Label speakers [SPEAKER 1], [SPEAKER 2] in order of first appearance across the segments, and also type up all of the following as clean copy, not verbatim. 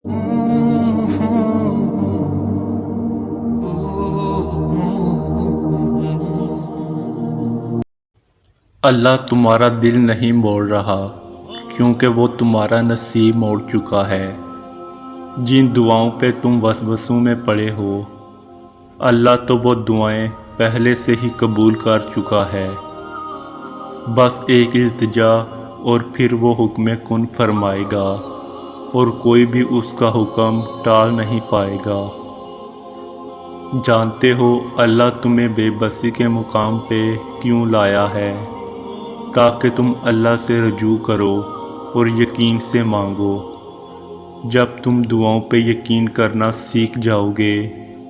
[SPEAKER 1] اللہ تمہارا دل نہیں موڑ رہا، کیونکہ وہ تمہارا نصیب موڑ چکا ہے۔ جن دعاؤں پہ تم وسوسوں میں پڑے ہو، اللہ تو وہ دعائیں پہلے سے ہی قبول کر چکا ہے۔ بس ایک التجا اور پھر وہ حکم کن فرمائے گا، اور کوئی بھی اس کا حکم ٹال نہیں پائے گا۔ جانتے ہو اللہ تمہیں بے بسی کے مقام پہ کیوں لایا ہے؟ تاکہ تم اللہ سے رجوع کرو اور یقین سے مانگو۔ جب تم دعاؤں پہ یقین کرنا سیکھ جاؤ گے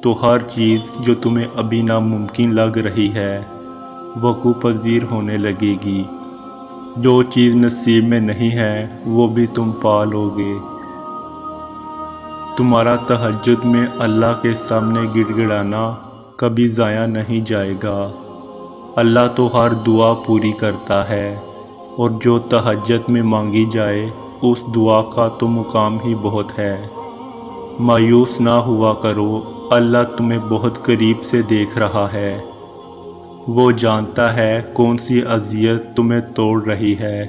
[SPEAKER 1] تو ہر چیز جو تمہیں ابھی ناممکن لگ رہی ہے وقوع پذیر ہونے لگے گی۔ جو چیز نصیب میں نہیں ہے وہ بھی تم پا لو گے۔ تمہارا تہجد میں اللہ کے سامنے گڑ گڑانا کبھی ضائع نہیں جائے گا۔ اللہ تو ہر دعا پوری کرتا ہے، اور جو تہجد میں مانگی جائے اس دعا کا تو مقام ہی بہت ہے۔ مایوس نہ ہوا کرو، اللہ تمہیں بہت قریب سے دیکھ رہا ہے۔ وہ جانتا ہے کون سی اذیت تمہیں توڑ رہی ہے۔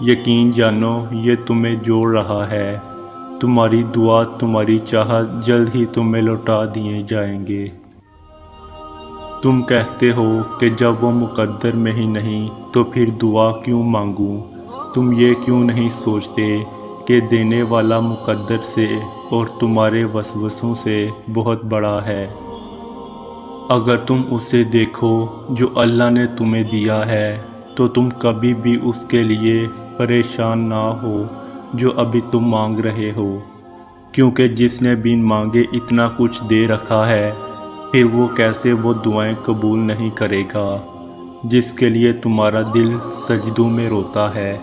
[SPEAKER 1] یقین جانو یہ تمہیں جوڑ رہا ہے۔ تمہاری دعا تمہاری چاہت جلد ہی تمہیں لوٹا دیے جائیں گے۔ تم کہتے ہو کہ جب وہ مقدر میں ہی نہیں تو پھر دعا کیوں مانگوں؟ تم یہ کیوں نہیں سوچتے کہ دینے والا مقدر سے اور تمہارے وسوسوں سے بہت بڑا ہے؟ اگر تم اسے دیکھو جو اللہ نے تمہیں دیا ہے تو تم کبھی بھی اس کے لیے پریشان نہ ہو جو ابھی تم مانگ رہے ہو، کیونکہ جس نے بن مانگے اتنا کچھ دے رکھا ہے، پھر وہ کیسے وہ دعائیں قبول نہیں کرے گا جس کے لیے تمہارا دل سجدوں میں روتا ہے۔